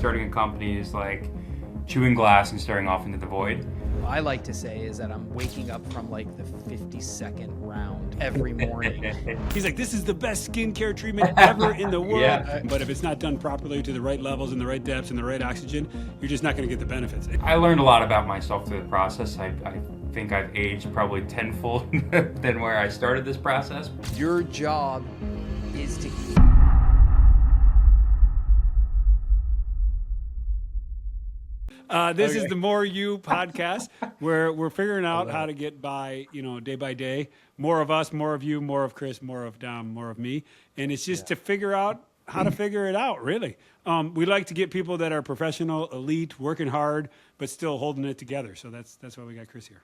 starting a company is like chewing glass and staring off into the void. I like to say is that I'm waking up from like the 52nd round every morning. He's like, this is the best skincare treatment ever in the world. Yeah. But if it's not done properly to the right levels and the right depths and the right oxygen, you're just not going to get the benefits. I learned a lot about myself through the process. I think I've aged probably tenfold than where I started this process. Your job is to This is the More You podcast, where we're figuring out how to get by, day by day. More of us, more of you, more of Chris, more of Dom, more of me. And it's just to figure out how to figure it out, really. We like to get people that are professional, elite, working hard, but still holding it together. So that's why we got Chris here.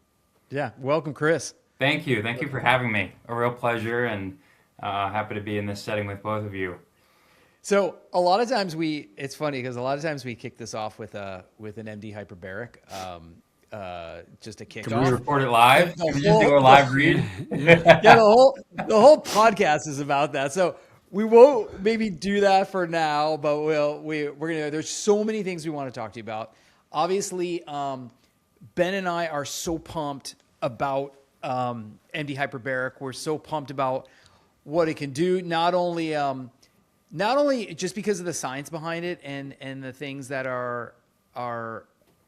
Yeah. Welcome, Chris. Thank you for having me. A real pleasure, and happy to be in this setting with both of you. So a lot of times it's funny because a lot of times we kick this off with an MD Hyperbaric, just a kick Can off. we record it live? Can we just do a live read? Yeah, the whole podcast is about that. So we won't maybe do that for now, but we're gonna. There's so many things we want to talk to you about. Obviously, Ben and I are so pumped about MD Hyperbaric. We're so pumped about what it can do. Not only just because of the science behind it and the things that are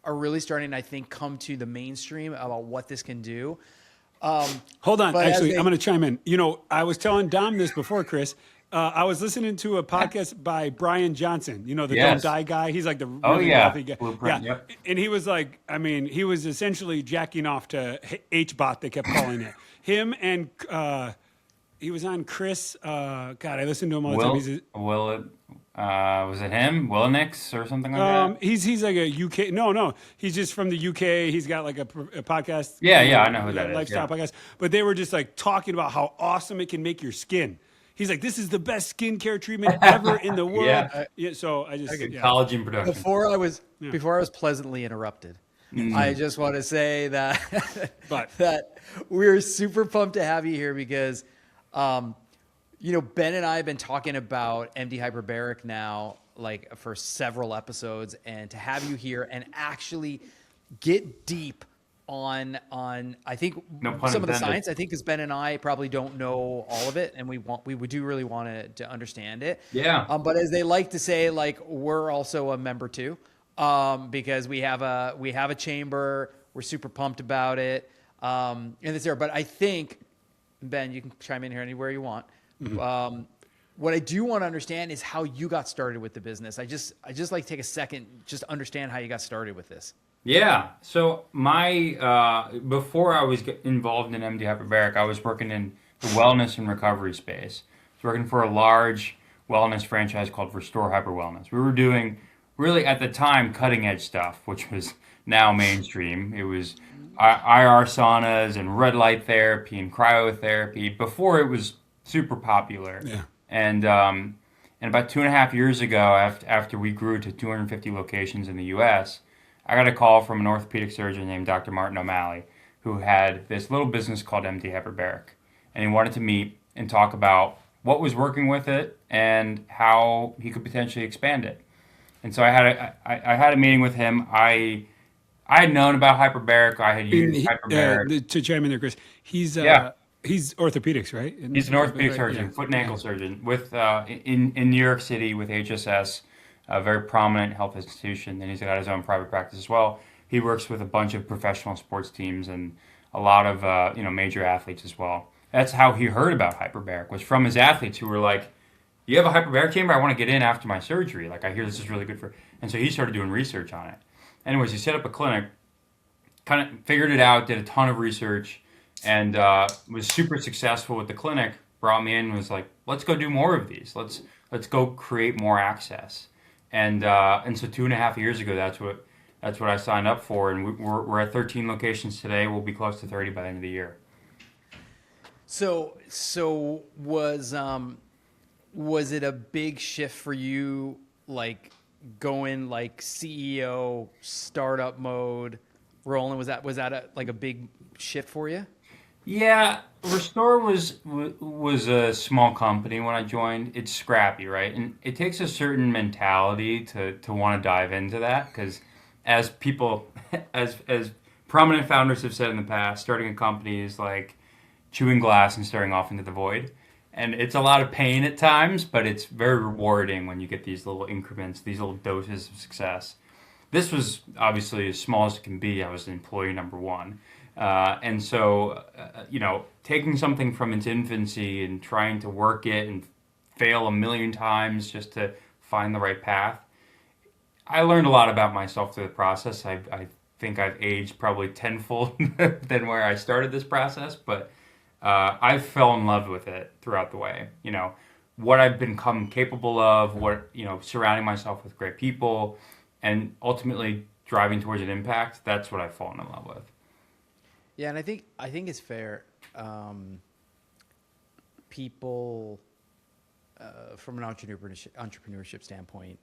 really starting, I think, come to the mainstream about what this can do. Hold on. Actually, I'm going to chime in. I was telling Dom this before, Chris. I was listening to a podcast by Brian Johnson, the Don't Die guy. He's like the really wealthy guy. Blueprint, yeah. Yep. And he was like, he was essentially jacking off to HBOT, they kept calling it. Him and he was on Chris. God, I listened to him all the time. Was it him? Willinix or something like that? He's like a UK. No. He's just from the UK. He's got like a podcast. Yeah, I know who that is. Lifestyle podcast. But they were just like talking about how awesome it can make your skin. He's like, this is the best skincare treatment ever in the world. Yeah. So I just collagen production. Before I was pleasantly interrupted, I just want to say that that we're super pumped to have you here because. Ben and I have been talking about MD Hyperbaric now, like for several episodes, and to have you here and actually get deep on I think some of the science. I think because Ben and I probably don't know all of it, and we do really want to understand it. Yeah. But as they like to say, like we're also a member too, because we have a chamber. We're super pumped about it, and it's there. But I think. Ben, you can chime in here anywhere you want. Mm-hmm. What I do want to understand is how you got started with the business. I just like to take a second just to understand how you got started with this. Yeah. So before I was involved in MD Hyperbaric, I was working in the wellness and recovery space. I was working for a large wellness franchise called Restore Hyper Wellness. We were doing really at the time cutting edge stuff, which was now mainstream. It was IR saunas and red light therapy and cryotherapy before it was super popular. Yeah. And about 2.5 years ago, after we grew to 250 locations in the U.S., I got a call from an orthopedic surgeon named Dr. Martin O'Malley, who had this little business called MD Hyperbaric. And he wanted to meet and talk about what was working with it and how he could potentially expand it. And so I had a meeting with him. I had known about Hyperbaric. I had used Hyperbaric. To chime in there, Chris, he's orthopedics, right? He's an orthopedic surgeon, foot and ankle surgeon, with in New York City with HSS, a very prominent health institution, and he's got his own private practice as well. He works with a bunch of professional sports teams and a lot of major athletes as well. That's how he heard about Hyperbaric, was from his athletes who were like, "You have a hyperbaric chamber? I want to get in after my surgery. Like, I hear this is really good for." And so he started doing research on it. Anyways, he set up a clinic, kind of figured it out, did a ton of research, and was super successful with the clinic. Brought me in and was like, "Let's go do more of these. Let's go create more access." And so 2.5 years ago, that's what I signed up for, and we're at 13 locations today. We'll be close to 30 by the end of the year. So was it a big shift for you, like going like CEO startup mode, rolling? Was that a big shift for you? Yeah, Restore was a small company when I joined. It's scrappy, right? And it takes a certain mentality to want to dive into that because as people as prominent founders have said in the past, starting a company is like chewing glass and staring off into the void. And it's a lot of pain at times, but it's very rewarding when you get these little increments, these little doses of success. This was obviously as small as it can be. I was employee number one. And so, taking something from its infancy and trying to work it and fail a million times just to find the right path, I learned a lot about myself through the process. I think I've aged probably tenfold than where I started this process, but I fell in love with it throughout the way. What I've become capable of, surrounding myself with great people, and ultimately driving towards an impact. That's what I've fallen in love with. Yeah, and I think it's fair. People from an entrepreneurship standpoint,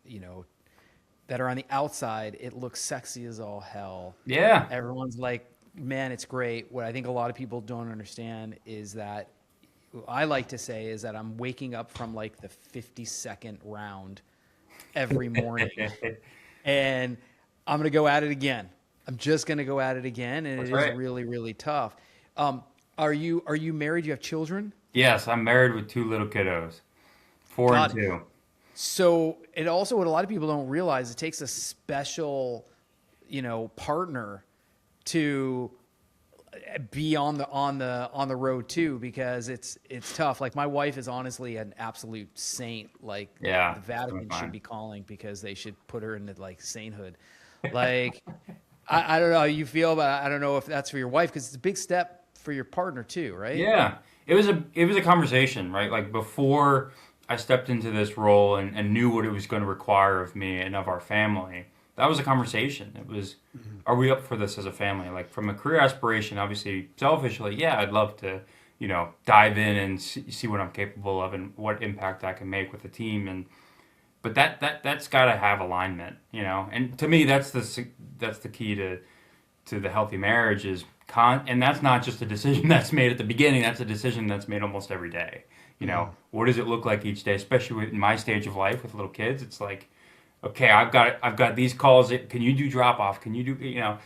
that are on the outside, it looks sexy as all hell. Yeah. Everyone's like, man, it's great. What I think a lot of people don't understand is that I like to say is that I'm waking up from like the 52nd round every morning and I'm going to go at it again. I'm just going to go at it again. And That's it right. is really, really tough. Are you married? You have children? Yes, I'm married with two little kiddos, 4 God. and 2. So it also, what a lot of people don't realize, it takes a special, partner to be on the road too, because it's tough. Like my wife is honestly an absolute saint. Like Yeah, the Vatican fine. should be calling because they should put her into like sainthood. Like I don't know how you feel, but I don't know if that's for your wife because it's a big step for your partner too, right? Yeah, it was a conversation, right? Like before I stepped into this role and knew what it was going to require of me and of our family. That was a conversation. It was, are we up for this as a family? Like from a career aspiration, obviously, selfishly, yeah, I'd love to, dive in and see what I'm capable of and what impact I can make with the team. But that's got to have alignment, And to me, that's the key to the healthy marriage is and that's not just a decision that's made at the beginning. That's a decision that's made almost every day. What does it look like each day, especially in my stage of life with little kids? It's like, okay, I've got these calls. Can you do drop off? Can you do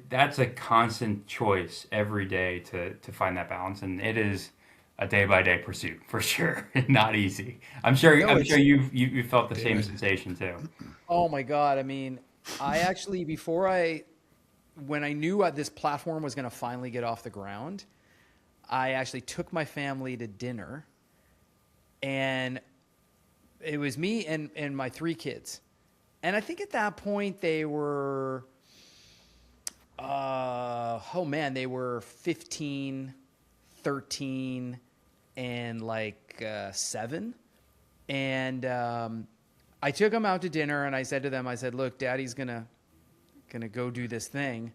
that's a constant choice every day to find that balance, and it is a day by day pursuit for sure. Not easy. I'm sure you felt the same sensation too. Oh my God. I mean, I actually, when I knew this platform was going to finally get off the ground, I actually took my family to dinner, and it was me and my 3 kids. And I think at that point they were, they were 15, 13, and like 7. And I took them out to dinner, and I said to them, look, Daddy's gonna go do this thing.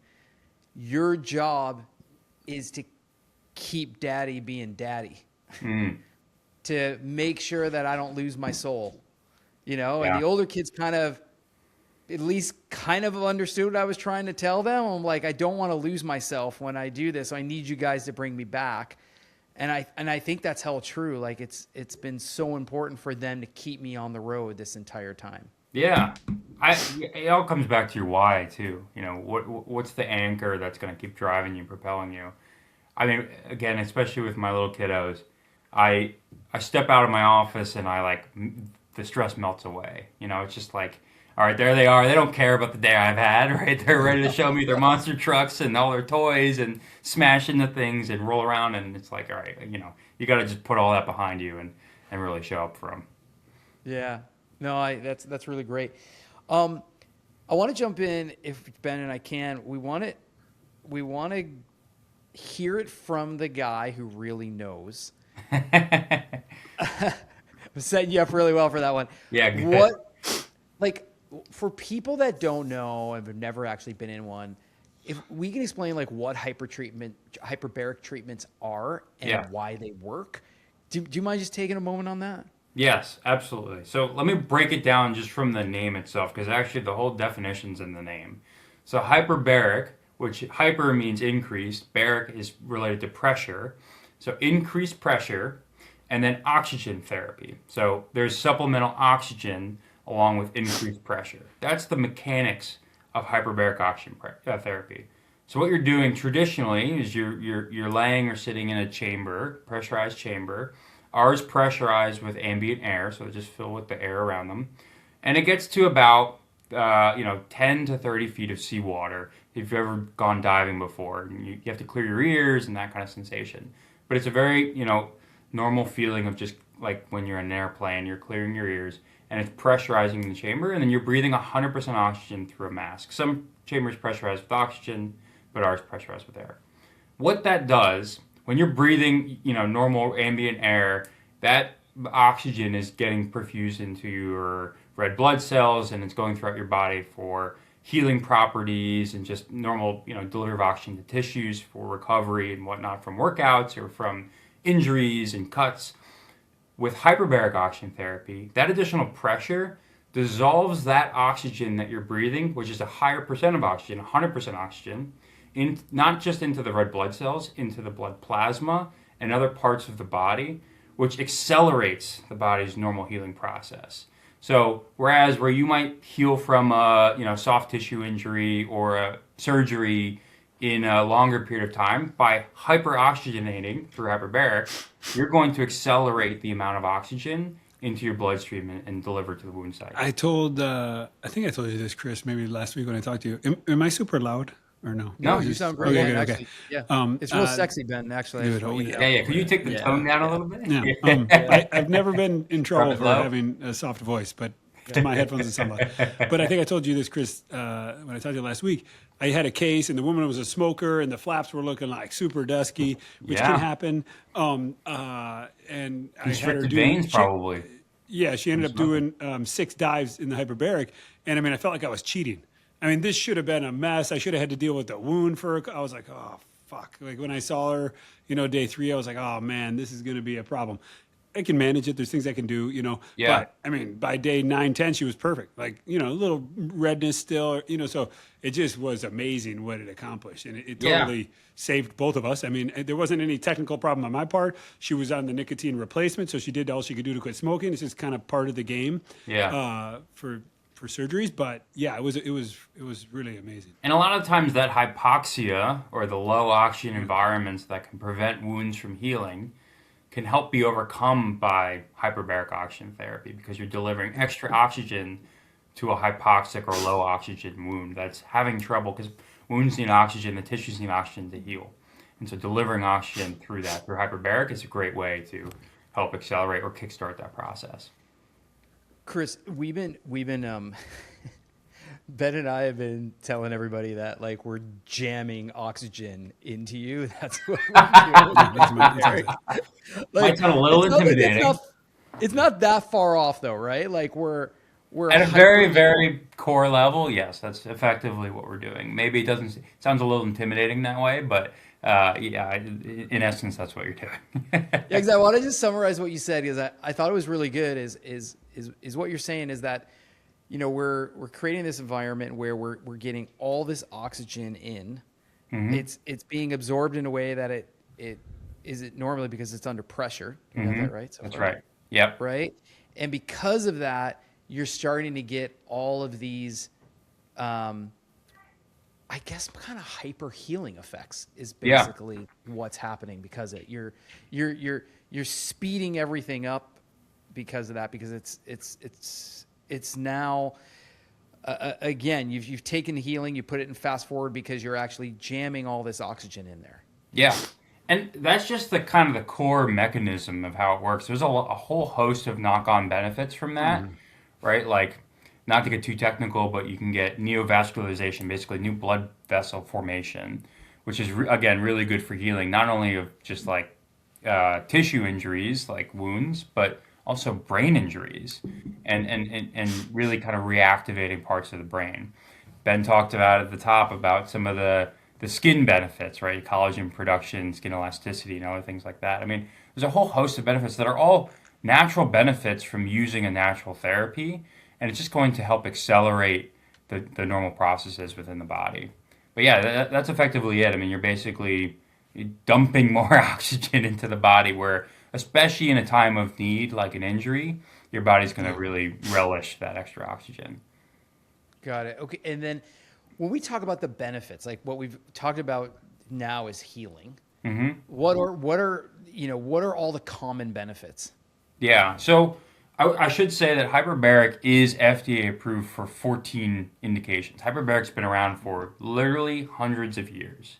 Your job is to keep Daddy being Daddy, to make sure that I don't lose my soul, And the older kids at least kind of understood what I was trying to tell them. I'm like, I don't want to lose myself when I do this. So I need you guys to bring me back. And I think that's hell true. Like it's been so important for them to keep me on the road this entire time. Yeah, it all comes back to your why too. What's the anchor that's going to keep driving you, propelling you? I mean, again, especially with my little kiddos, I step out of my office and the stress melts away. It's just like, all right, there they are. They don't care about the day I've had, right? They're ready to show me their monster trucks and all their toys and smash into things and roll around. And it's like, all right, you got to just put all that behind you and really show up for them. Yeah, no, that's really great. I want to jump in if Ben and I can. We want to hear it from the guy who really knows. I'm setting you up really well for that one. Yeah, good. For people that don't know and have never actually been in one, if we can explain what hyperbaric treatments are and why they work, do you mind just taking a moment on that? Yes, absolutely. So let me break it down just from the name itself, because actually the whole definition's in the name. So hyperbaric, which hyper means increased, baric is related to pressure. So increased pressure, and then oxygen therapy. So there's supplemental oxygen along with increased pressure. That's the mechanics of hyperbaric oxygen therapy. So what you're doing traditionally is you're laying or sitting in a chamber, pressurized chamber. Ours pressurized with ambient air, so just fill with the air around them, and it gets to about 10 to 30 feet of seawater. If you've ever gone diving before, you have to clear your ears and that kind of sensation. But it's a very normal feeling of just like when you're in an airplane, you're clearing your ears, and it's pressurizing the chamber, and then you're breathing 100% oxygen through a mask. Some chambers pressurized with oxygen, but ours pressurized with air. What that does, when you're breathing, normal ambient air, that oxygen is getting perfused into your red blood cells, and it's going throughout your body for healing properties and just normal, delivery of oxygen to tissues for recovery and whatnot from workouts or from injuries and cuts. With hyperbaric oxygen therapy, that additional pressure dissolves that oxygen that you're breathing, which is a higher percent of oxygen, 100% oxygen, not just into the red blood cells, into the blood plasma and other parts of the body, which accelerates the body's normal healing process. So whereas where you might heal from a soft tissue injury or a surgery in a longer period of time, by hyperoxygenating through hyperbaric, you're going to accelerate the amount of oxygen into your bloodstream and deliver to the wound site. I think I told you this, Chris, maybe last week when I talked to you. Am I super loud or no? No, you sound great. Okay, Yeah, good, actually, yeah. It's real sexy, Ben, actually. Good. Yeah. Could you take the tone down a little bit? Yeah. I've never been in trouble for low. having a soft voice, but my headphones and sound loud. But I think I told you this, Chris, when I talked to you last week. I had a case, and the woman was a smoker, and the flaps were looking like super dusky, which can happen. And I had her do veins, probably. Yeah, she ended up doing 6 dives in the hyperbaric, and I felt like I was cheating. This should have been a mess. I should have had to deal with the wound I was like, oh, fuck. Like when I saw her, day 3, I was like, oh man, this is going to be a problem. I can manage it. There's things I can do, Yeah. But by day 9, 10, she was perfect. Like, a little redness still, so it just was amazing what it accomplished. And it totally saved both of us. There wasn't any technical problem on my part. She was on the nicotine replacement, so she did all she could do to quit smoking. It's just kind of part of the game for surgeries. But yeah, it was really amazing. And a lot of times that hypoxia or the low oxygen environments that can prevent wounds from healing can help be overcome by hyperbaric oxygen therapy because you're delivering extra oxygen to a hypoxic or low oxygen wound that's having trouble because wounds need oxygen, the tissues need oxygen to heal. And so delivering oxygen through hyperbaric is a great way to help accelerate or kickstart that process. Chris, we've been Ben and I have been telling everybody that like we're jamming oxygen into you. That's what we're doing. Might sound a little intimidating. It's not that far off though, right? Like we're at a very, very core level. Yes, that's effectively what we're doing. Maybe it sounds a little intimidating that way, but in essence, that's what you're doing. Yeah, because I want to just summarize what you said because I thought it was really good. Is what you're saying is that we're creating this environment where we're getting all this oxygen in. Mm-hmm. It's being absorbed in a way that it isn't normally because it's under pressure. You got that right? So that's right. Yep. Right, and because of that, you're starting to get all of these, I guess, kind of hyper healing effects is basically what's happening because you're speeding everything up because of that because it's now again you've taken the healing, you put it in fast forward because you're actually jamming all this oxygen in there. Yeah. And that's just the kind of the core mechanism of how it works. There's a whole host of knock-on benefits from that, right? Like, not to get too technical, but you can get neovascularization, basically new blood vessel formation, which is, again, really good for healing, not only of just like tissue injuries, like wounds, but also brain injuries and really kind of reactivating parts of the brain. Ben talked about at the top about some of the skin benefits, right? Collagen production, skin elasticity, and other things like that. There's a whole host of benefits that are all natural benefits from using a natural therapy, and it's just going to help accelerate the normal processes within the body. But yeah, that's effectively it. I mean, you're basically dumping more oxygen into the body, where, especially in a time of need like an injury, your body's going to really relish that extra oxygen. Got it. Okay. And then when we talk about the benefits, like what we've talked about now is healing. What are all the common benefits? Yeah. So I should say that hyperbaric is FDA approved for 14 indications. Hyperbaric's been around for literally hundreds of years.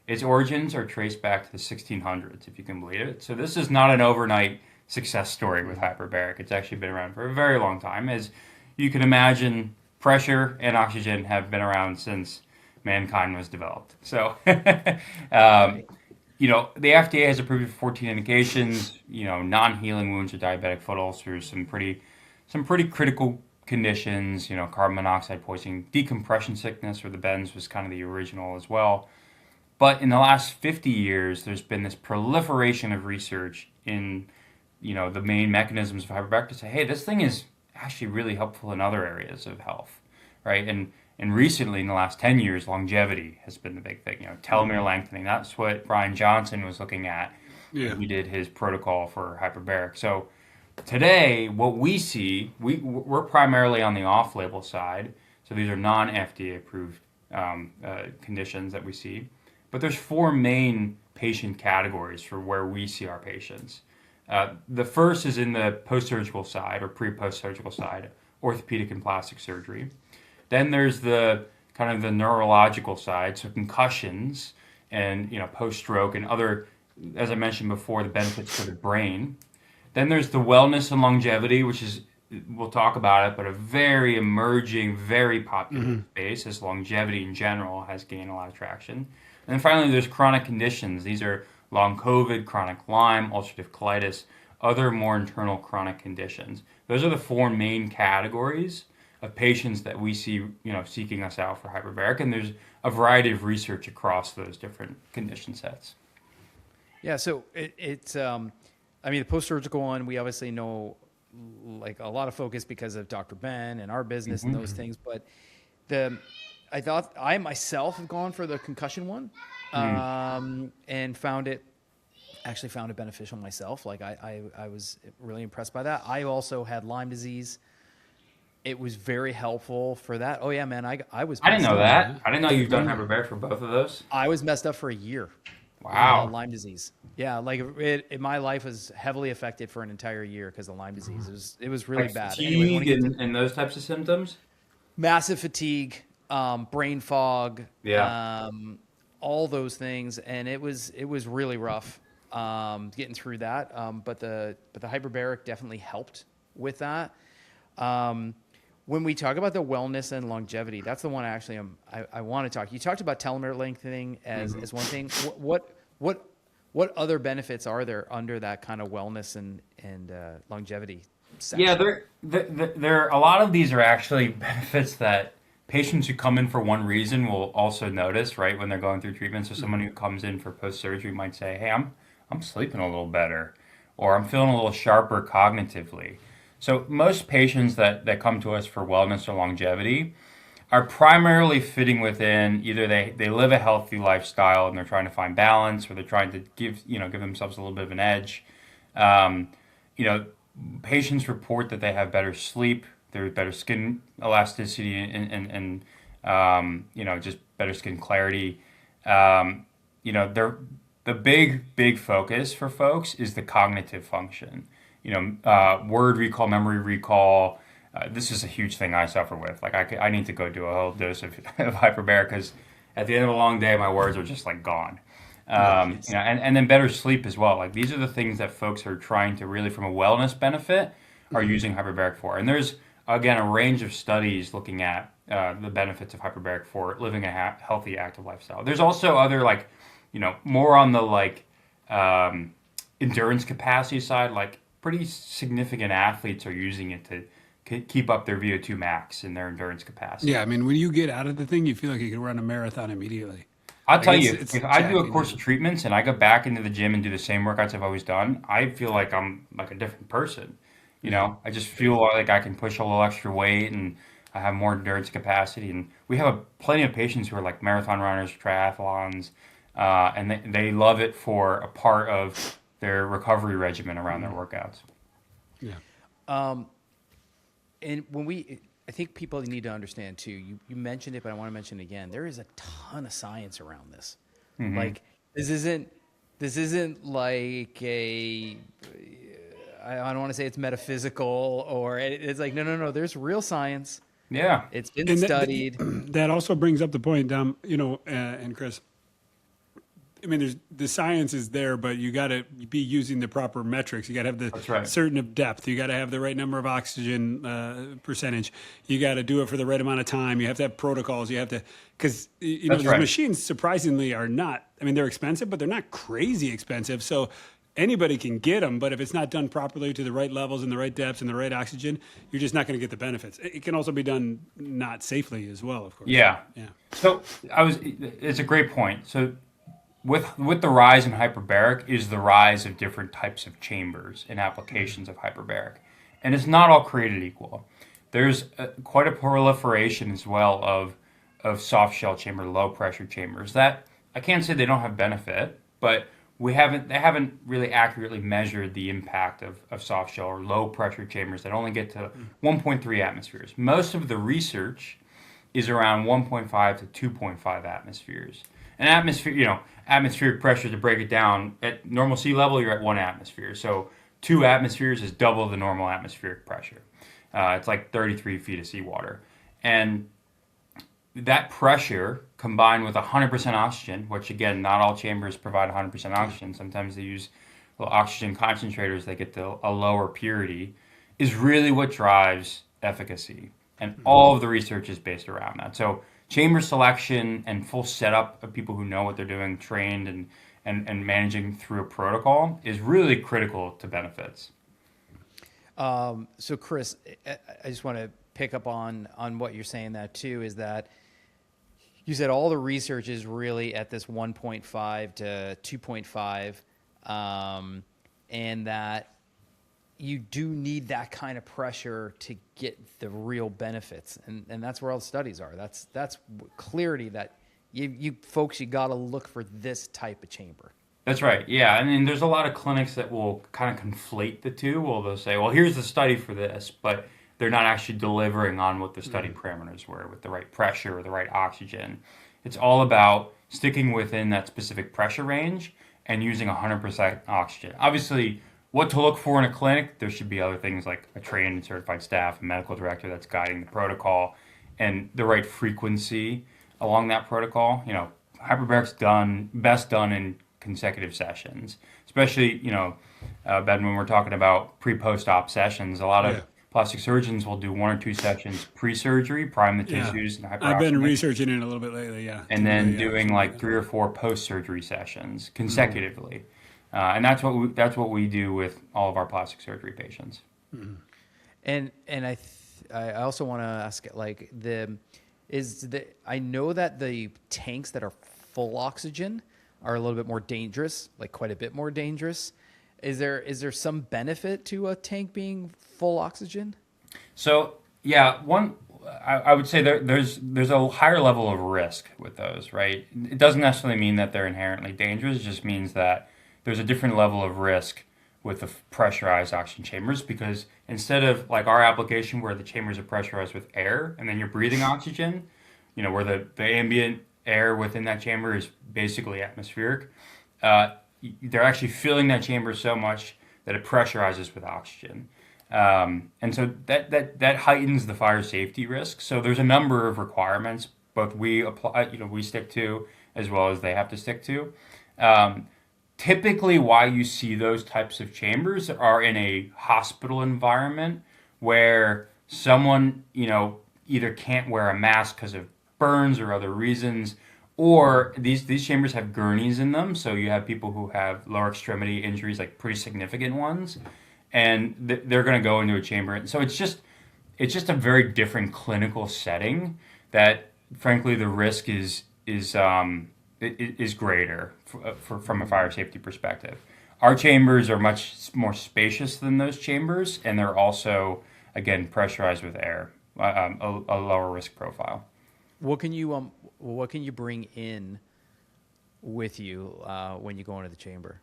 Its origins are traced back to the 1600s, if you can believe it. So this is not an overnight success story with hyperbaric. It's actually been around for a very long time. As you can imagine, pressure and oxygen have been around since mankind was developed. So, the FDA has approved it for 14 indications, non-healing wounds or diabetic foot ulcers, some pretty critical conditions, carbon monoxide poisoning, decompression sickness, or the bends was kind of the original as well. But in the last 50 years, there's been this proliferation of research in, the main mechanisms of hyperbaric to say, hey, this thing is actually really helpful in other areas of health, right? And recently, in the last 10 years, longevity has been the big thing. Telomere lengthening. That's what Brian Johnson was looking at when he did his protocol for hyperbaric. So today, what we see, we're primarily on the off-label side. So these are non-FDA approved conditions that we see. But there's four main patient categories for where we see our patients. The first is in the post-surgical side or pre-post-surgical side, orthopedic and plastic surgery. Then there's the kind of the neurological side, so concussions and post-stroke and other, as I mentioned before, the benefits to the brain. Then there's the wellness and longevity, which is, we'll talk about it, but a very emerging, very popular space as longevity in general has gained a lot of traction. And then finally, there's chronic conditions. These are long COVID, chronic Lyme, ulcerative colitis, other more internal chronic conditions. Those are the four main categories of patients that we see, seeking us out for hyperbaric, and there's a variety of research across those different condition sets. Yeah, so the post-surgical one, we obviously know like a lot of focus because of Dr. Ben and our business and those things, but I thought I myself have gone for the concussion one and found it beneficial myself. Like I was really impressed by that. I also had Lyme disease. It was very helpful for that. Oh yeah, man, I was. I didn't know that. I didn't know you've done hyperbaric for both of those. I was messed up for a year. Wow. Lyme disease. Yeah, like my life was heavily affected for an entire year because of Lyme disease. It was really bad. Fatigue and those types of symptoms. Massive fatigue, brain fog. Yeah. All those things, and it was really rough getting through that. But the hyperbaric definitely helped with that. When we talk about the wellness and longevity, that's the one I want to talk. You talked about telomere lengthening as one thing. What other benefits are there under that kind of wellness and longevity section? Yeah, there a lot of these are actually benefits that patients who come in for one reason will also notice, right, when they're going through treatment. So someone who comes in for post-surgery might say, hey, I'm sleeping a little better, or I'm feeling a little sharper cognitively. So most patients that come to us for wellness or longevity are primarily fitting within either they live a healthy lifestyle and they're trying to find balance, or they're trying to give themselves a little bit of an edge. Patients report that they have better sleep, there's better skin elasticity, and just better skin clarity. The big focus for folks is the cognitive function. Word recall, memory recall. This is a huge thing I suffer with. Like I need to go do a whole dose of hyperbaric because at the end of a long day, my words are just like gone. And then better sleep as well. Like these are the things that folks are trying to really, from a wellness benefit, are using hyperbaric for. And there's again a range of studies looking at the benefits of hyperbaric for living a healthy, active lifestyle. There's also other more on the endurance capacity side, like pretty significant athletes are using it to keep up their VO2 max and their endurance capacity. Yeah, I mean, when you get out of the thing, you feel like you can run a marathon immediately. I'll tell you, if I do a course of treatments and I go back into the gym and do the same workouts I've always done, I feel like I'm like a different person. I just feel like I can push a little extra weight and I have more endurance capacity, and we have plenty of patients who are like marathon runners, triathlons, and they love it for a part of their recovery regimen around their workouts. Yeah. And I think people need to understand too. You mentioned it, but I want to mention it again. There is a ton of science around this. Like this isn't like I don't want to say it's metaphysical or it's like no. There's real science. Yeah. It's been And studied. That also brings up the point, and Chris. I mean, the science is there, but you got to be using the proper metrics. You got to have That's right. certain of depth. You got to have the right number of oxygen percentage. You got to do it for the right amount of time. You have to have protocols. You have to, because That's these right. machines surprisingly are not. I mean, they're expensive, but they're not crazy expensive. So anybody can get them, but if it's not done properly to the right levels and the right depths and the right oxygen, you're just not going to get the benefits. It can also be done not safely as well, of course. Yeah. Yeah. So it's a great point. So with the rise in hyperbaric is the rise of different types of chambers and applications of hyperbaric. And it's not all created equal. There's quite a proliferation as well of soft shell chamber, low pressure chambers that I can't say they don't have benefit, but they haven't really accurately measured the impact of soft shell or low pressure chambers that only get to 1.3 atmospheres. Most of the research is around 1.5 to 2.5 atmospheres. An atmosphere, atmospheric pressure, to break it down, at normal sea level, you're at 1 atmosphere. So 2 atmospheres is double the normal atmospheric pressure. It's like 33 feet of seawater. And that pressure combined with 100% oxygen, which again, not all chambers provide 100% oxygen. Sometimes they use little oxygen concentrators that get to a lower purity, is really what drives efficacy. And all of the research is based around that. So chamber selection and full setup of people who know what they're doing, trained and managing through a protocol is really critical to benefits. So Chris, I just want to pick up on what you're saying that too, is that you said all the research is really at this 1.5 to 2.5, and that you do need that kind of pressure to get the real benefits. And that's where all the studies are. That's clarity that you folks, you got to look for this type of chamber. That's right. Yeah. I mean, there's a lot of clinics that will kind of conflate the two. Well, they'll say, well, here's the study for this, but they're not actually delivering on what the study parameters were with the right pressure or the right oxygen. It's all about sticking within that specific pressure range and using 100% oxygen. Obviously, what to look for in a clinic, there should be other things like a trained and certified staff, a medical director that's guiding the protocol, and the right frequency along that protocol. Hyperbaric's best done in consecutive sessions, especially, Ben, when we're talking about pre-post-op sessions. A lot of plastic surgeons will do 1 or 2 sessions pre-surgery, prime the tissues, and hyperoxygenate. I've been researching it a little bit lately, yeah. And then doing like 3 or 4 post-surgery sessions consecutively. And that's what we do with all of our plastic surgery patients. And I also want to ask, like, I know that the tanks that are full oxygen are a little bit more dangerous, like quite a bit more dangerous. Is there some benefit to a tank being full oxygen? So yeah, I would say there's a higher level of risk with those, right? It doesn't necessarily mean that they're inherently dangerous. It just means that there's a different level of risk with the pressurized oxygen chambers, because instead of like our application where the chambers are pressurized with air and then you're breathing oxygen, where the ambient air within that chamber is basically atmospheric, they're actually filling that chamber so much that it pressurizes with oxygen. And so that heightens the fire safety risk. So there's a number of requirements, both we stick to as well as they have to stick to. Typically, why you see those types of chambers are in a hospital environment where someone, either can't wear a mask because of burns or other reasons, or these chambers have gurneys in them. So you have people who have lower extremity injuries, like pretty significant ones, and they're going to go into a chamber. So it's just a very different clinical setting that, frankly, the risk is greater from a fire safety perspective. Our chambers are much more spacious than those chambers, and they're also, again, pressurized with air, a lower risk profile. What can you bring in with you when you go into the chamber?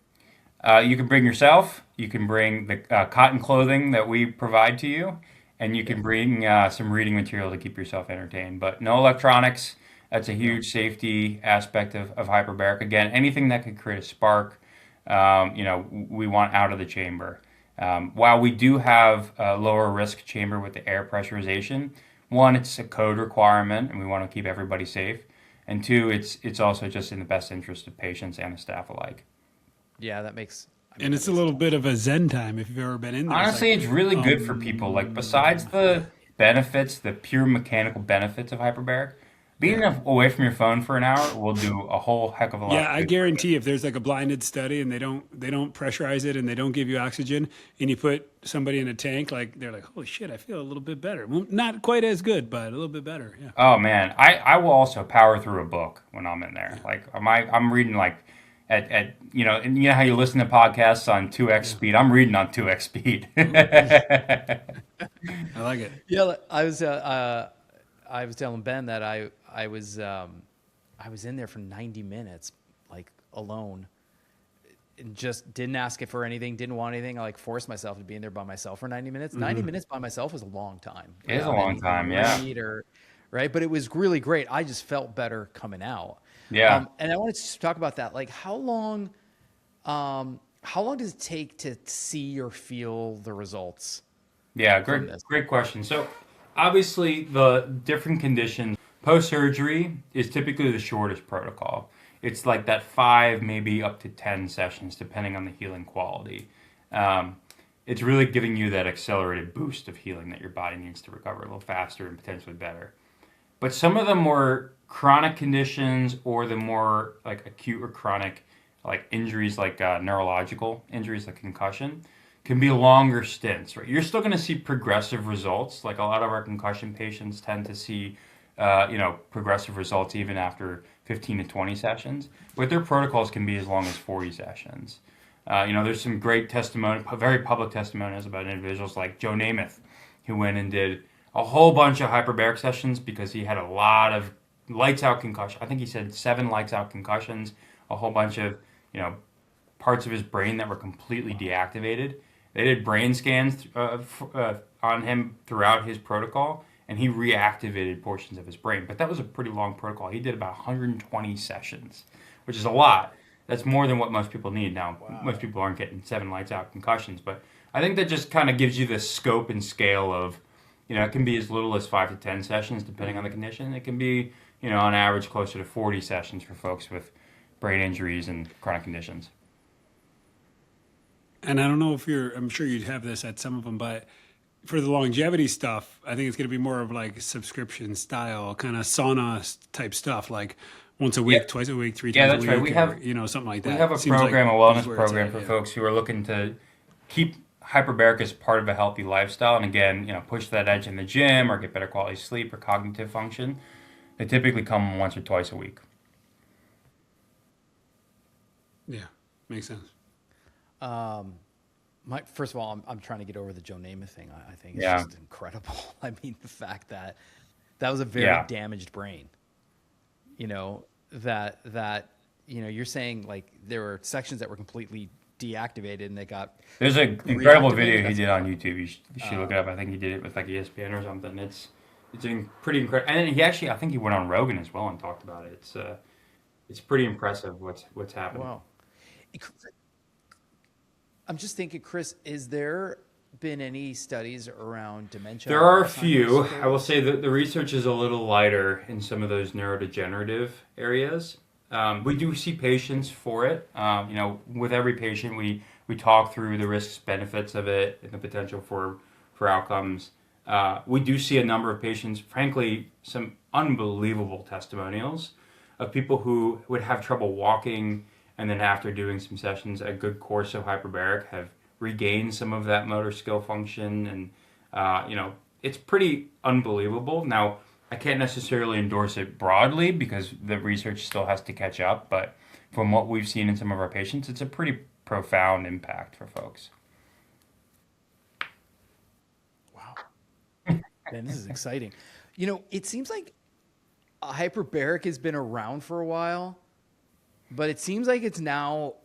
You can bring yourself. You can bring the cotton clothing that we provide to you, and you can bring some reading material to keep yourself entertained. But no electronics. That's a huge safety aspect of hyperbaric. Again, anything that could create a spark, we want out of the chamber. While we do have a lower risk chamber with the air pressurization, one, it's a code requirement, and we want to keep everybody safe. And two, it's also just in the best interest of patients and the staff alike. Yeah, that makes. And it's a little bit of a zen time if you've ever been in there. Honestly, it's really good for people. Like, besides the benefits, the pure mechanical benefits of hyperbaric, being away from your phone for an hour will do a whole heck of a lot. Yeah, I guarantee if there's like a blinded study and they don't pressurize it and they don't give you oxygen and you put somebody in a tank, like they're like, holy shit, I feel a little bit better. Well, not quite as good, but a little bit better. Yeah. Oh man, I will also power through a book when I'm in there. Like I'm reading like at and you know how you listen to podcasts on 2x speed. I'm reading on 2x speed. I like it. Yeah, I was telling Ben that I was in there for 90 minutes, like alone, and just didn't ask it for anything, didn't want anything. I like forced myself to be in there by myself for 90 minutes. 90 minutes by myself is a long time. It is a long time, yeah. Right, but it was really great. I just felt better coming out. Yeah. And I wanted to talk about that. Like, how long does it take to see or feel the results? Yeah, great question. So obviously the different conditions, post-surgery is typically the shortest protocol. It's like that 5, maybe up to 10 sessions, depending on the healing quality. It's really giving you that accelerated boost of healing that your body needs to recover a little faster and potentially better. But some of the more chronic conditions or the more like acute or chronic like injuries like neurological injuries like concussion can be longer stints, right? You're still going to see progressive results. Like a lot of our concussion patients tend to see progressive results even after 15 to 20 sessions. But their protocols can be as long as 40 sessions. There's some great very public testimonials about individuals like Joe Namath, who went and did a whole bunch of hyperbaric sessions because he had a lot of lights out concussion. I think he said 7 lights out concussions, a whole bunch of, parts of his brain that were completely deactivated. They did brain scans on him throughout his protocol, and he reactivated portions of his brain. But that was a pretty long protocol. He did about 120 sessions, which is a lot. That's more than what most people need. Now, most people aren't getting 7 lights out concussions, but I think that just kind of gives you the scope and scale of, it can be as little as 5 to 10 sessions depending on the condition. It can be, on average closer to 40 sessions for folks with brain injuries and chronic conditions. And I don't know if I'm sure you'd have this at some of them, but for the longevity stuff, I think it's going to be more of like subscription style, kind of sauna type stuff, like once a week, twice a week, 3 times a week. Yeah, that's right. We have, something like that. We have a program, a wellness program for folks who are looking to keep hyperbaric as part of a healthy lifestyle. And again, push that edge in the gym or get better quality sleep or cognitive function. They typically come once or twice a week. Yeah, makes sense. First of all, I'm trying to get over the Joe Namath thing. I think it's just incredible. I mean, the fact that was a very damaged brain. That you're saying like there were sections that were completely deactivated and they got. There's an incredible video he did on YouTube. You should look it up. I think he did it with like ESPN or something. It's pretty incredible. And then I think he went on Rogan as well and talked about it. It's pretty impressive what's happened. Wow. I'm just thinking, Chris, is there been any studies around dementia? There are a few. I will say that the research is a little lighter in some of those neurodegenerative areas. We do see patients for it. With every patient, we talk through the risks, benefits of it, and the potential for outcomes. We do see a number of patients, frankly, some unbelievable testimonials of people who would have trouble walking, and then after doing some sessions, a good course of hyperbaric have regained some of that motor skill function. And, it's pretty unbelievable. Now, I can't necessarily endorse it broadly because the research still has to catch up. But from what we've seen in some of our patients, it's a pretty profound impact for folks. Wow. Man, this is exciting. You know, it seems like hyperbaric has been around for a while, but it seems like it's now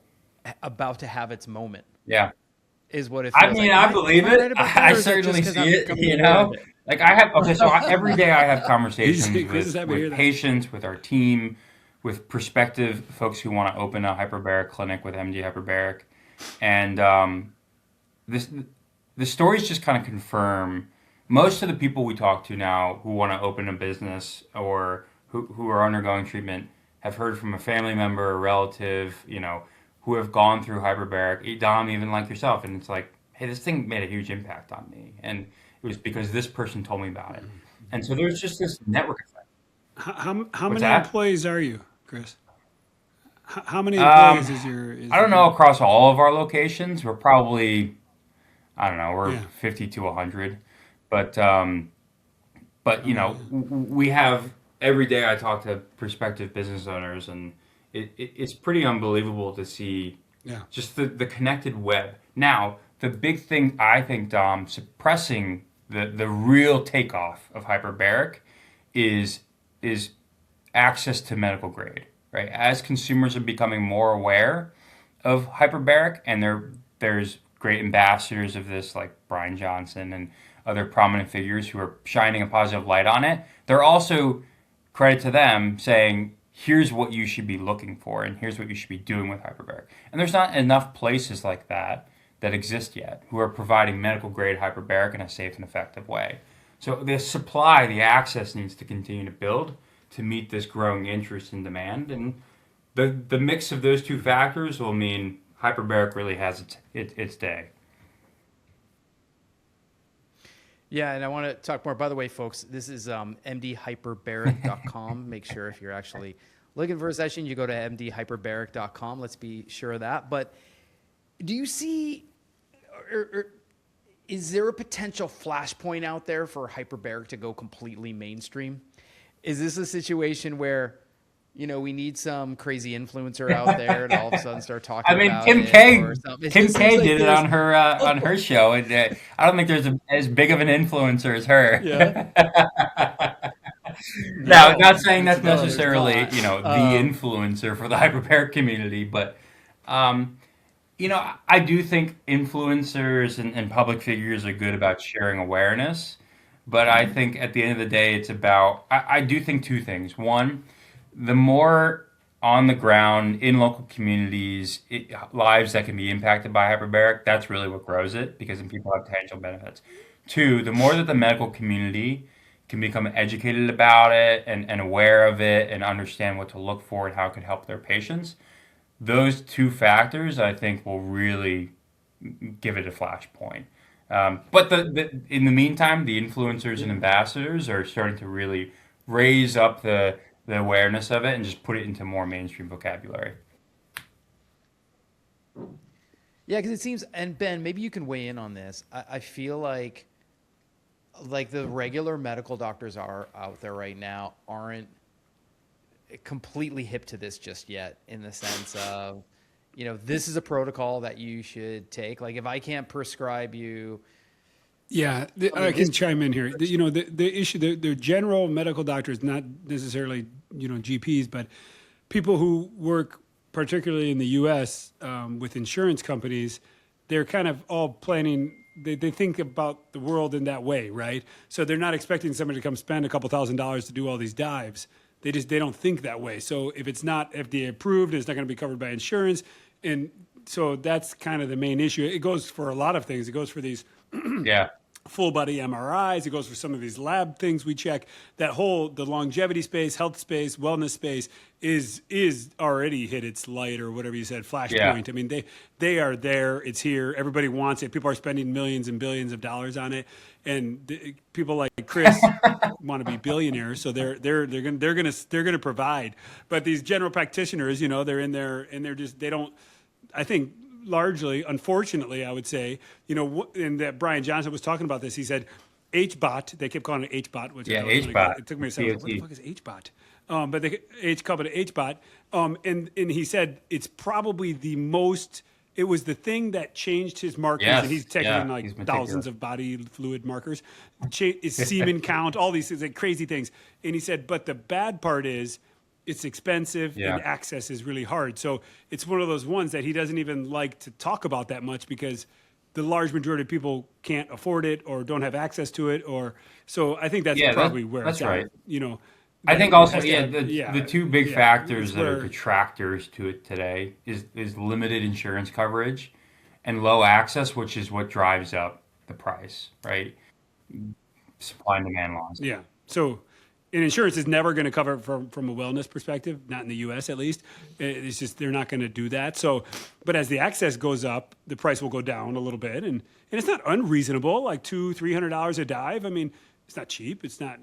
about to have its moment. Yeah. Is what it I feels mean, like. I believe Am I it. right about that, I or is that just certainly 'cause see I'm it, becoming you aware know? of it? Like every day I have conversations Chris is happy to hear with that. patients, with our team, with prospective folks who want to open a hyperbaric clinic with MD Hyperbaric. And this the stories just kind of confirm most of the people we talk to now who want to open a business or who are undergoing treatment have heard from a family member, a relative, who have gone through hyperbaric, Dom, even like yourself, and it's like, hey, this thing made a huge impact on me, and it was because this person told me about it, and so there's just this network effect. How What's many that? employees are you, Chris? How many Um, employees is your is I the don't know company? across all of our locations. We're probably, I don't know, we're Yeah. 50 to 100, but Okay. Yeah. we have every day I talk to prospective business owners, and it's pretty unbelievable to see Yeah. just the connected web. Now, the big thing I think, Dom, suppressing the real takeoff of hyperbaric is is access to medical grade, right? As consumers are becoming more aware of hyperbaric, and there's great ambassadors of this like Brian Johnson and other prominent figures who are shining a positive light on it. They're also, credit to them, saying here's what you should be looking for and here's what you should be doing with hyperbaric. And there's not enough places like that exist yet who are providing medical grade hyperbaric in a safe and effective way. So the supply, the access needs to continue to build to meet this growing interest and demand. And the mix of those two factors will mean hyperbaric really has its day. Yeah, and I want to talk more. By the way, folks, this is mdhyperbaric.com. Make sure if you're actually looking for a session, you go to mdhyperbaric.com. Let's be sure of that. But do you see, or is there a potential flashpoint out there for hyperbaric to go completely mainstream? Is this a situation where, we need some crazy influencer out there and all of a sudden start talking I mean, about Kim it K. or something? It Kim just seems K. like did it there's, on her show, and I don't think there's as big of an influencer as her. yeah, Now, no, not saying that's no, there's necessarily not. the influencer for the hyperbaric community, but um, I do think influencers and public figures are good about sharing awareness, but I think at the end of the day, it's about, I do think two things. One, the more on the ground in local communities, lives that can be impacted by hyperbaric, that's really what grows it because then people have tangible benefits. Two, the more that the medical community can become educated about it and aware of it and understand what to look for and how it could help their patients, those two factors I think will really give it a flashpoint. But in the meantime, the influencers and ambassadors are starting to really raise up the awareness of it and just put it into more mainstream vocabulary. Yeah, because it seems, and Ben, maybe you can weigh in on this. I feel like the regular medical doctors are out there right now aren't completely hip to this just yet, in the sense of, this is a protocol that you should take. Like if I can't prescribe you, Yeah, I mean, I can this, chime in here. The issue, the general medical doctors, not necessarily GPs, but people who work particularly in the U.S. With insurance companies, they're kind of all planning. They think about the world in that way, right? So they're not expecting somebody to come spend a couple $1,000s to do all these dives. They don't think that way. So if it's not FDA approved, it's not going to be covered by insurance, and so that's kind of the main issue. It goes for a lot of things. It goes for these Yeah. full body MRIs. It goes for some of these lab things we check. The longevity space, health space, wellness space is already hit its light, or whatever you said, Yeah. flashpoint. I mean, they are there. It's here. Everybody wants it. People are spending millions and billions of dollars on it, and people like Chris want to be billionaires, so they're gonna provide. But these general practitioners, they're in there and they don't. I think largely, unfortunately, I would say, and that Brian Johnson was talking about this. He said HBOT. They kept calling it HBOT, which Yeah, I don't HBOT. it took me a second. I was like, what the fuck is HBOT? But they called it HBOT. And he said it's probably the most it was the thing that changed his markers, Yes, and he's taking yeah, like he's thousands meticulous. of body fluid markers, his semen count, all these things, like crazy things. And he said, but the bad part is it's expensive Yeah. and access is really hard. So it's one of those ones that he doesn't even like to talk about that much because the large majority of people can't afford it or don't have access to it. Or so I think that's Yeah, probably where that's it's right. at, you know. I that think it also, has to yeah, have- the two big yeah, factors it's that are where- detractors to it today is limited insurance coverage and low access, which is what drives up the price, right? Supply and demand laws. Yeah. So, and insurance is never going to cover it from a wellness perspective, not in the U.S. at least. It's just they're not going to do that. So, but as the access goes up, the price will go down a little bit, and it's not unreasonable, like $200-$300 a dive. I mean, it's not cheap. It's not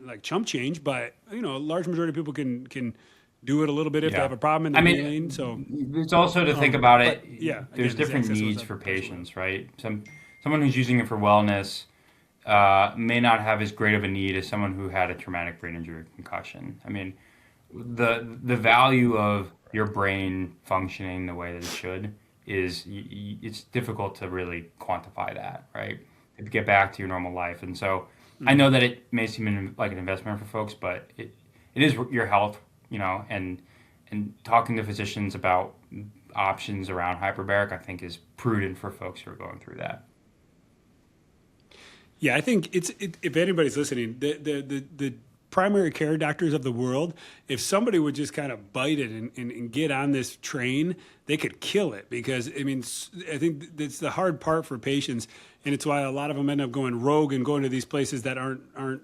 like chump change, but you know, a large majority of people can do it a little bit if they Yeah. have a problem and I they're mean, healing. So, It's also to think about but it. yeah, There's again, as different access goes needs up, for price will go up. patients, right? Someone who's using it for wellness may not have as great of a need as someone who had a traumatic brain injury or concussion. I mean, the value of your brain functioning the way that it should is it's difficult to really quantify that, right? To get back to your normal life, and so I know that it may seem like an investment for folks, but it is your health, you know, and talking to physicians about options around hyperbaric, I think is prudent for folks who are going through that. Yeah, I think if anybody's listening, the primary care doctors of the world, if somebody would just kind of bite it and get on this train, they could kill it. Because I mean, I think that's the hard part for patients, and it's why a lot of them end up going rogue and going to these places that aren't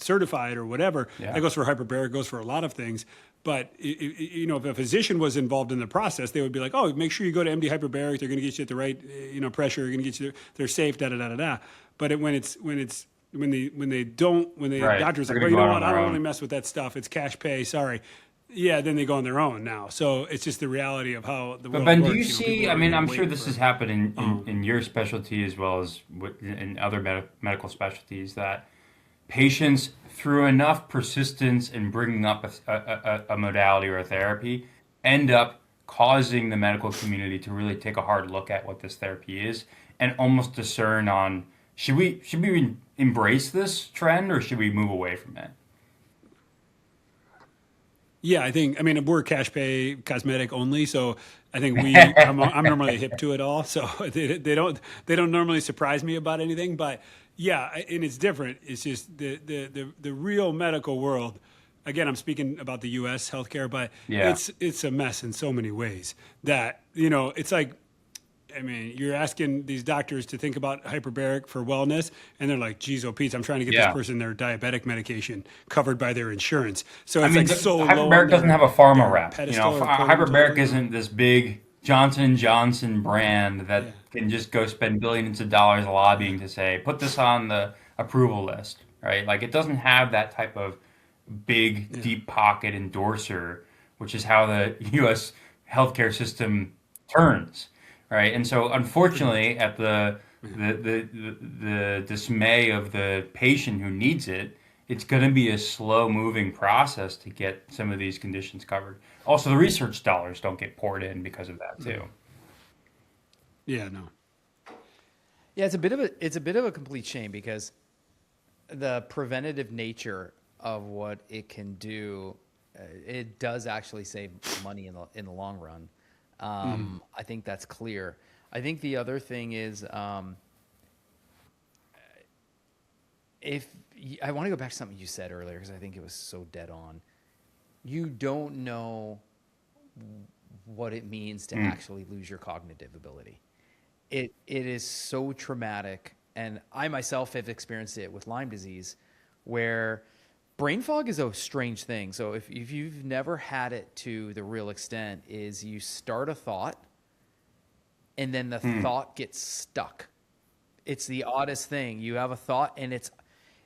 certified or whatever. Yeah. That goes for hyperbaric, goes for a lot of things. But you know, if a physician was involved in the process, they would be like, "Oh, make sure you go to MD Hyperbaric. They're going to get you at the right, you know, pressure. They're going to get you. They're safe. Da da da da da." But when the Right. doctor's They're like, gonna "Well, you go know out what? on I their don't own. really mess with that stuff. It's cash pay. Sorry." Yeah, then they go on their own now. So it's just the reality of how the But world Ben, works. do you know, see? people I are mean, gonna I'm sure wait this for- has happened in your specialty as well as in other medical specialties that patients, through enough persistence in bringing up a modality or a therapy, end up causing the medical community to really take a hard look at what this therapy is and almost discern on should we embrace this trend or should we move away from it? Yeah, I mean, we're cash pay cosmetic only, so I think I'm normally hip to it all, so they don't normally surprise me about anything. But yeah, and it's different. It's just the real medical world. Again, I'm speaking about the U.S. healthcare, but Yeah. it's a mess in so many ways that you know it's like. I mean, you're asking these doctors to think about hyperbaric for wellness, and they're like, "Geez, oh, Pete, I'm trying to get Yeah. this person their diabetic medication covered by their insurance." So I it's mean, like so low. hyperbaric on doesn't their- have a pharma their rep. You pedestal know, or podium hyperbaric totally. isn't this big Johnson & Johnson brand that can just go spend billions of dollars lobbying to say, put this on the approval list, right? Like it doesn't have that type of big, deep pocket endorser, which is how the U.S. healthcare system turns, right? And so, unfortunately, at the dismay of the patient who needs it, it's going to be a slow-moving process to get some of these conditions covered. Also, the research dollars don't get poured in because of that too. Yeah, no. Yeah, it's a bit of a complete shame because the preventative nature of what it can do, it does actually save money in the long run. I think that's clear. I think the other thing is, I want to go back to something you said earlier because I think it was so dead on. You don't know what it means to actually lose your cognitive ability. It is so traumatic, and I myself have experienced it with Lyme disease, where brain fog is a strange thing. So if you've never had it to the real extent, is you start a thought, and then the thought gets stuck. It's the oddest thing. You have a thought, and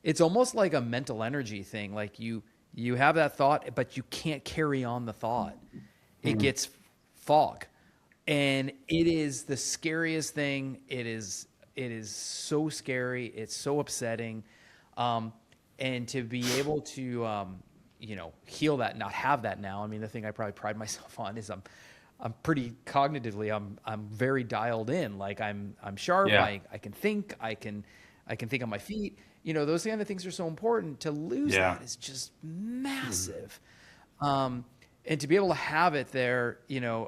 it's almost like a mental energy thing. Like you have that thought, but you can't carry on the thought. It gets fog. And it is the scariest thing. It is so scary. It's so upsetting. And to be able to, heal that, not have that now. I mean, the thing I probably pride myself on is pretty cognitively, I'm very dialed in. Like I'm sharp. Yeah. I can think. I can think on my feet. Those kind of things are so important. To lose Yeah. that is just massive. And to be able to have it there,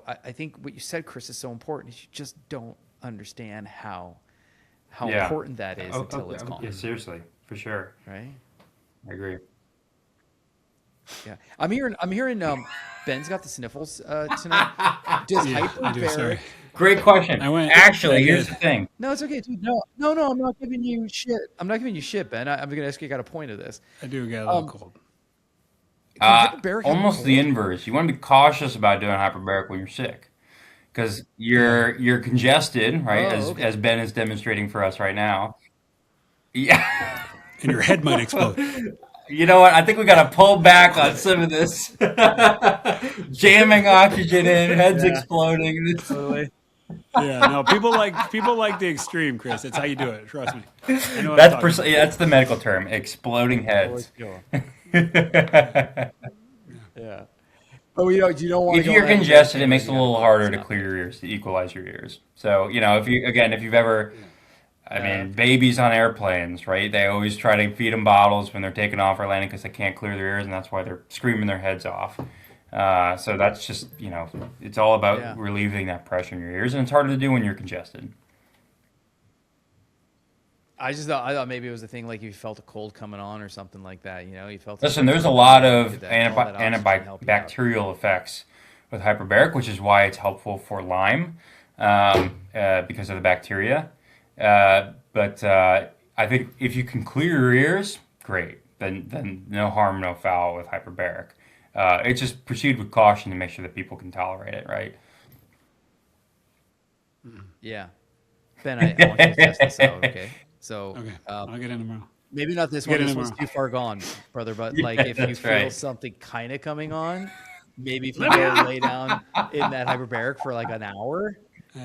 I think what you said, Chris, is so important. Is you just don't understand how Yeah. important that is until it's gone. Yeah, seriously, for sure. Right? I agree. Yeah. I'm hearing Ben's got the sniffles tonight. Does Yeah, I do, sorry. hyperbaric? Great question. Actually, here's the thing. No, it's okay, dude. No, I'm not giving you shit. I'm not giving you shit, Ben. I'm gonna ask you. Got a point of this. I do get a little cold. Can hyperbaric have Almost cold? the inverse. You want to be cautious about doing hyperbaric when you're sick, because you're congested, right? Oh, okay. As Ben is demonstrating for us right now. Yeah. And your head might explode. You know what? I think we got to pull back on some of this. Jamming oxygen in, heads exploding. Totally. Yeah, no, people like the extreme, Chris. That's how you do it. Trust me. I know what I'm That's talking about. that's the medical term, exploding heads. Yeah. But you don't want. If you're congested, it makes it a little harder to clear your ears, to equalize your ears. So, if you've ever, I mean, babies on airplanes, right? They always try to feed them bottles when they're taking off or landing because they can't clear their ears, and that's why they're screaming their heads off. So that's just, it's all about relieving that pressure in your ears, and it's harder to do when you're congested. I thought maybe it was a thing like you felt a cold coming on or something like that. You felt. Listen, there's a lot of All that oxygen help you out. antibacterial effects with hyperbaric, which is why it's helpful for Lyme because of the bacteria. But I think if you can clear your ears, great. Then no harm, no foul with hyperbaric. It's just proceed with caution to make sure that people can tolerate it, right? Yeah. Ben, I want you to test this out, okay? So Okay, I'll get in tomorrow. maybe not this Get one. in This one's tomorrow. too far gone, brother. But like, if you that's feel right. something kind of coming on, maybe if you go lay down in that hyperbaric for like an hour,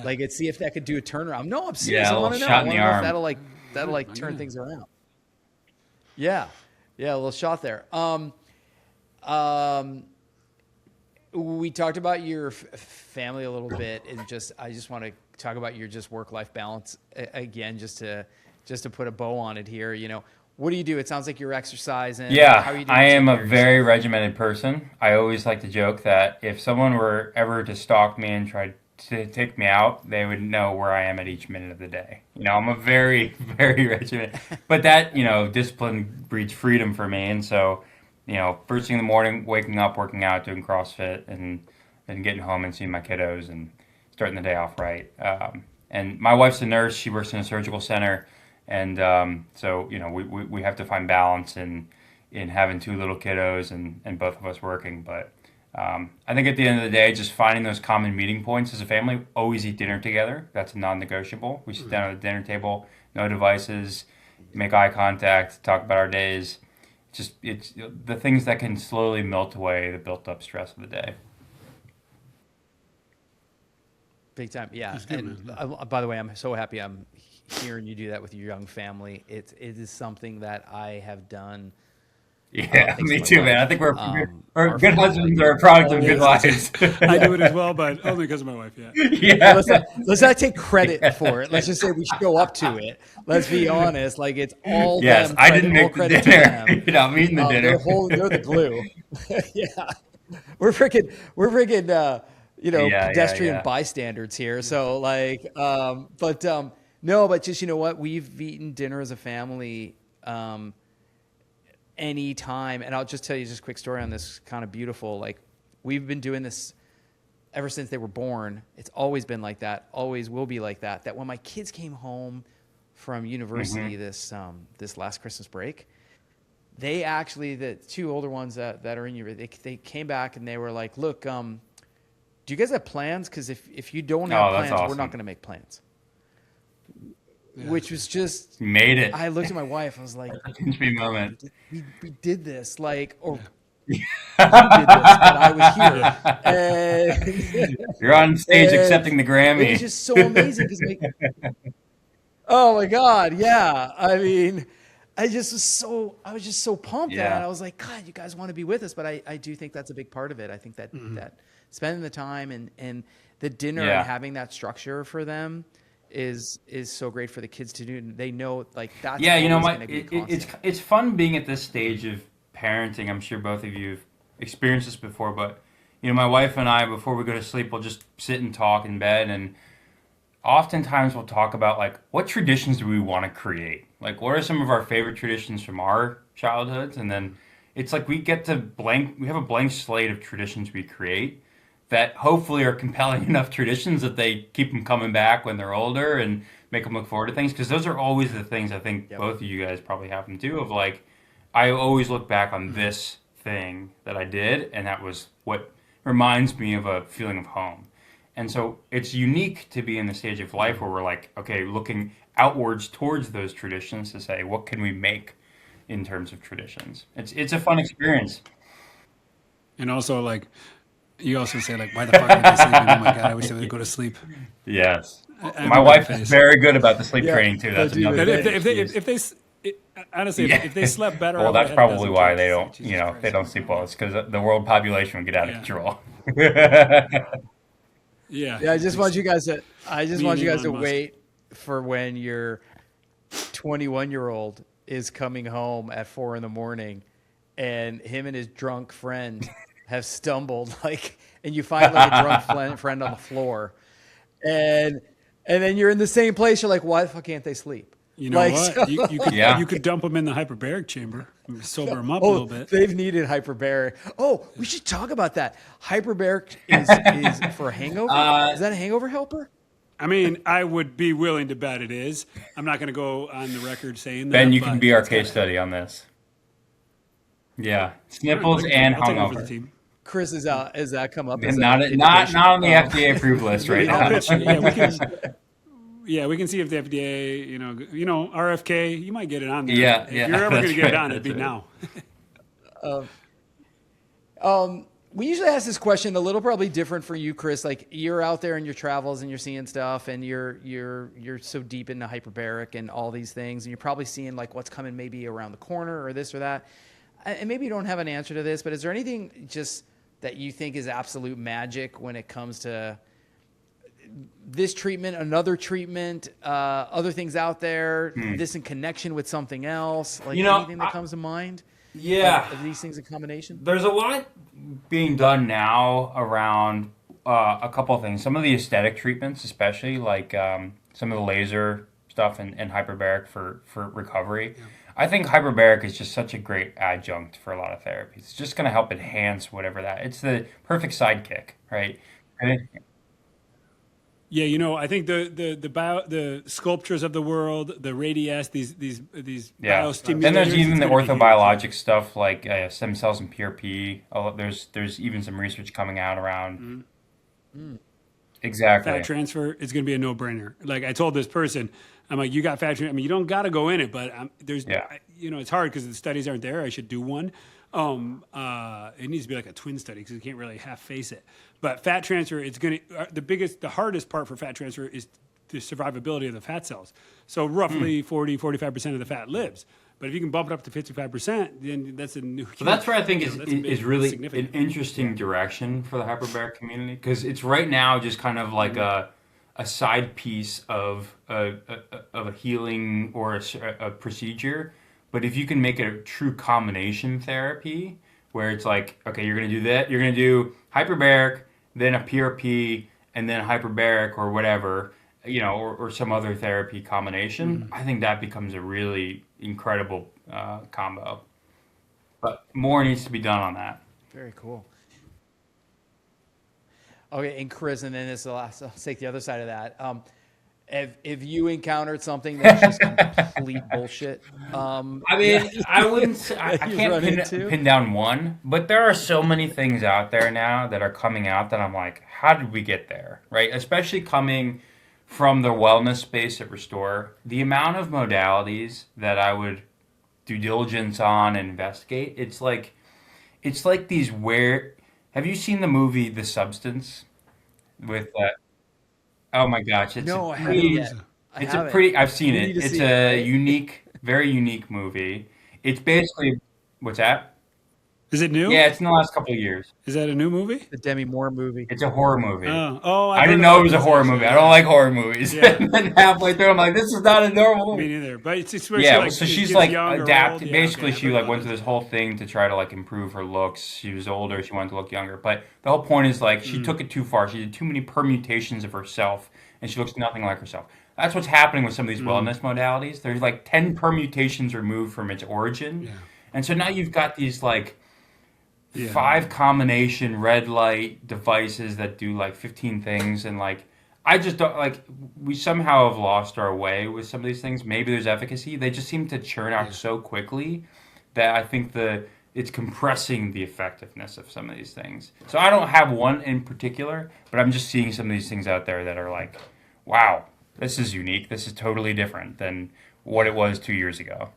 like, and see if that could do a turnaround. No, I'm serious. Yeah, a I want to little know. shot I in want the to know if arm. that'll turn things around. Yeah, a little shot there. We talked about your family a little bit, and I just want to talk about your just work-life balance again, just to put a bow on it here. What do you do? It sounds like you're exercising. How are Yeah, you doing I to am take a care of very yourself? regimented person. I always like to joke that if someone were ever to stalk me and try to take me out, they would know where I am at each minute of the day. I'm a very, very regimented. But that, discipline breeds freedom for me. And so, first thing in the morning, waking up, working out, doing CrossFit, and then getting home and seeing my kiddos and starting the day off right. And my wife's a nurse. She works in a surgical center. And so, we have to find balance in having two little kiddos and both of us working. But I think at the end of the day, just finding those common meeting points as a family. Always eat dinner together. That's a non-negotiable. We sit down at the dinner table, no devices, make eye contact, talk about our days. It's the things that can slowly melt away the built-up stress of the day. Big time, yeah. That's good, And man. by the way, I'm so happy I'm hearing you do that with your young family. It is something that I have done. Yeah, thanks me to my too, wife. man. I think we're Our good family, husbands are a product of good always- wives. I do it as well, but only because of my wife. Yeah. Yeah. let's not take credit for it. Let's just say we show up to it. Let's be honest. Like, it's all Yes, them. I Credit, didn't all make the credit to dinner. them. You're not meeting the dinner. They're the glue. Yeah, we're freaking Yeah, pedestrian yeah. bystanders here. So no, but just what, we've eaten dinner as a family anytime, and I'll just tell you just a quick story on this. Kind of beautiful. Like, we've been doing this ever since they were born. It's always been like that. Always will be like that. That when my kids came home from university this last Christmas break, they actually, the two older ones that are in university, they came back and they were like, "Look, do you guys have plans? Because if you don't have Oh, that's plans, we're awesome. not going to make plans." Which was just, You made it. I looked at my wife. I was like, Pinch me moment. we did this, like, or you did this, but I was here. And You're on stage And accepting the it Grammy. was just so amazing because, oh my God, yeah. I mean, I was just so pumped Yeah. that I was like, God, you guys want to be with us. But I do think that's a big part of it. I think that that spending the time and the dinner and Yeah. having that structure for them is so great for the kids to do. They know like that's Yeah, always my going to be a it's constant. it's fun being at this stage of parenting. I'm sure both of you have experienced this before, but my wife and I, before we go to sleep, we'll just sit and talk in bed, and oftentimes we'll talk about like what traditions do we want to create? Like what are some of our favorite traditions from our childhoods? And then it's like we have a blank slate of traditions we create that hopefully are compelling enough traditions that they keep them coming back when they're older and make them look forward to things because those are always the things I think Yep. both of you guys probably have them too of like I always look back on this thing that I did and that was what reminds me of a feeling of home. And so it's unique to be in the stage of life where we're like, okay, looking outwards towards those traditions to say, what can we make in terms of traditions? It's a fun experience. And also, like, you also say, like, why the fuck aren't they sleeping? Oh my God, I wish they would go to sleep. Yes. I My remember that wife is phase. very good about the sleep Yeah, training too. they'll That's do the another But if thing. they, thing if she they, if, is. if they, honestly, Yeah. if they slept better, I Well, would have that's had a probably dozen why kids. they Like, don't, Jesus they Christ. don't sleep well. It's because the world population will get out of Yeah. control. Yeah. Yeah, I just Me and want you guys Elon to Musk. wait for when your 21-year-old is coming home at 4 in the morning and him and his drunk friend have stumbled like and you find like a drunk friend on the floor and and then you're in the same place you're like why the fuck can't they sleep You know like what? so, Yeah. You could dump them in the hyperbaric chamber, sober them up a oh little bit. they've needed hyperbaric. Oh, we should talk about that. Hyperbaric is for a hangover. Uh, Is that a hangover helper? I mean, I would be willing to bet it is. I'm not going to go on the record saying Ben, that, you can but be our it's got case to study happen. on this. Yeah. All right, Sniffles and I'll take one for the hungover. team. Chris is out. Has that come up as And a not indication? on the FDA approved list right Yeah, I'll now. pitch. Yeah, we can. Yeah, we can see if the FDA, RFK, you might get it on there. Yeah, If yeah, you're ever going to that's get it right, on, it'd that's be right. now. we usually ask this question a little probably different for you, Chris. Like you're out there in your travels and you're seeing stuff, and you're so deep into hyperbaric and all these things, and you're probably seeing like what's coming maybe around the corner or this or that. And maybe you don't have an answer to this, but is there anything just that you think is absolute magic when it comes to this treatment, another treatment, other things out there, this in connection with something else, like You know, anything that comes to mind Yeah. of these things in combination? There's a lot being done now around a couple of things. Some of the aesthetic treatments, especially like some of the laser stuff and hyperbaric for recovery. I think hyperbaric is just such a great adjunct for a lot of therapies. It's just going to help enhance whatever that. It's the perfect sidekick, right? And Yeah, I think the sculptures of the world, the radius, these yeah. biostimulators. Then there's even it's the gonna be huge. orthobiologic stuff like stem cells and PRP. There's even some research coming out around exactly. Fat transfer is going to be a no-brainer. Like I told this person, I'm like, you got fat transfer. I mean, you don't got to go in it, but Yeah. it's hard because the studies aren't there. I should do one. It needs to be like a twin study because you can't really half face it. But fat transfer, it's going to the hardest part for fat transfer is the survivability of the fat cells. So roughly 45% of the fat lives. But if you can bump it up to 55%, then that's a new. So that's where I think that's a big- is really an significant. interesting direction for the hyperbaric community because it's right now just kind of like a side piece of a healing or a procedure. But if you can make it a true combination therapy where it's like, okay, you're going to do that, you're going to do hyperbaric, then a PRP, and then hyperbaric or whatever, or some other therapy combination, I think that becomes a really incredible combo. But more needs to be done on that. Very cool. Okay, and Chris, and then this is the last. I'll take the other side of that. If you encountered something that's just complete bullshit, I mean, I wouldn't. I That you can't run into? pin down one, but there are so many things out there now that are coming out that I'm like, how did we get there, right? Especially coming from the wellness space at Restore, the amount of modalities that I would due diligence on and investigate. It's like these where. Have you seen the movie The Substance with? Oh my gosh, it's no, a I haven't pretty. yet. I It's a haven't. pretty. I've seen We it. need to It's see it, a right? unique Very unique movie. It's basically what's that? Is it new? Yeah, it's in the last couple of years. Is that a new movie? The Demi Moore movie. It's a horror movie. I I didn't know it was a horror movie. I don't like horror movies. Yeah. And then halfway through, I'm like, this is not a normal Me movie. neither. But it's where Yeah, she, so she she's gets like young or adapted. old. Yeah, Basically, okay, she I've like heard went about through this whole thing to try to like improve her looks. She was older. She wanted to look younger. But the whole point is like she took it too far. She did too many permutations of herself, and she looks nothing like herself. That's what's happening with some of these wellness modalities. There's like 10 permutations removed from its origin, and so now you've got these like. Yeah. 5 combination red light devices that do like 15 things, and like I just don't like we somehow have lost our way with some of these things. Maybe there's efficacy. They just seem to churn out so quickly that I think it's compressing the effectiveness of some of these things. So I don't have one in particular, but I'm just seeing some of these things out there that are like, wow, this is unique. This is totally different than what it was 2 years ago.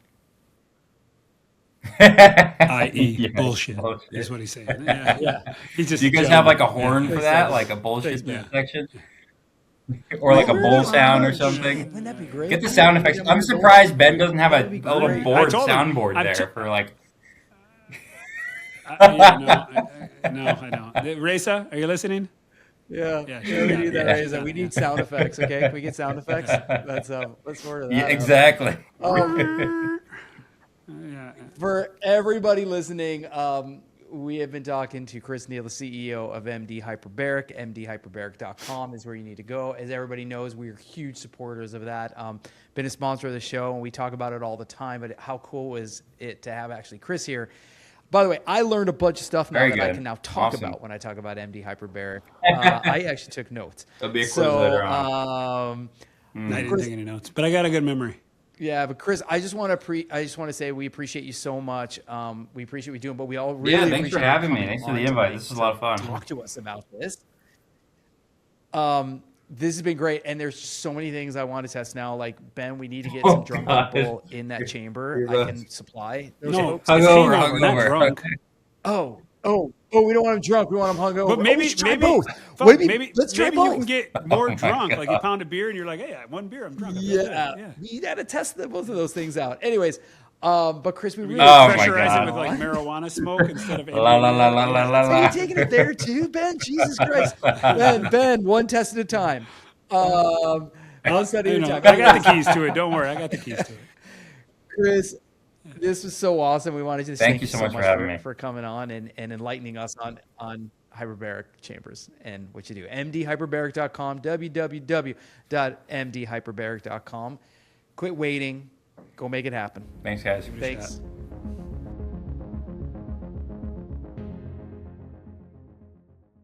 I.e. Yes, bullshit, bullshit. is what he's saying. Yeah. He's just Do you guys have like a horn for that? Like a bullshit man. section? Or like a bull sound or something? Wouldn't that be great? Get the sound effects. I'm surprised Ben doesn't have a That'd be little great. board I told him. soundboard I'm there for like. No, I don't. Reza, are you listening? Yeah, Yeah, we sure. need that. Yeah. Reza. We need sound effects. Okay, can we get sound effects? Let's order that. Yeah, up. exactly. Yeah. For everybody listening, we have been talking to Chris Neal, the CEO of MD Hyperbaric. MDHyperbaric.com is where you need to go. As everybody knows, we are huge supporters of that. Been a sponsor of the show, and we talk about it all the time. But how cool is it to have actually Chris here? By the way, I learned a bunch of stuff now Very that I good. can now talk Awesome. about when I talk about MD Hyperbaric. I actually took notes. There'll be a quiz So, later on. I didn't take any notes, but I got a good memory. yeah, but Chris, I just want to say we appreciate you so much. We appreciate what you're doing, but we all really Yeah, thanks appreciate for you having me. coming Thanks for on the invite. tonight This is a lot of fun. to talk to us about this. This has been great, and there's just so many things I want to test now. Like Ben, we need to get Oh, some drunk God. people in that chamber. I can supply those No, folks. it's Hungover, hangover, not hungover. drunk. Oh, we don't want them drunk. We want them hungover. But maybe, we should try maybe, both. fuck, Maybe let's try maybe both. you can get more my drunk. God. Like you pound a beer and you're like, hey, I had one beer, I'm drunk. I feel Yeah, good. you got to test both of those things out. Anyways, but Chris, we really Oh, my Pressurize God. it with like marijuana smoke instead of La la la la la la Are you la. taking it there too, Ben? Jesus Christ, Ben, one test at a time. One study You at a know, time. I got the keys to it. Don't worry, I got the keys to it. Chris, this was so awesome. We wanted to just Thank you so much for having me. for coming on and enlightening us on hyperbaric chambers and what you do. MDHyperbaric.com, www.mdhyperbaric.com. Quit waiting. Go make it happen. Thanks, guys. Thanks.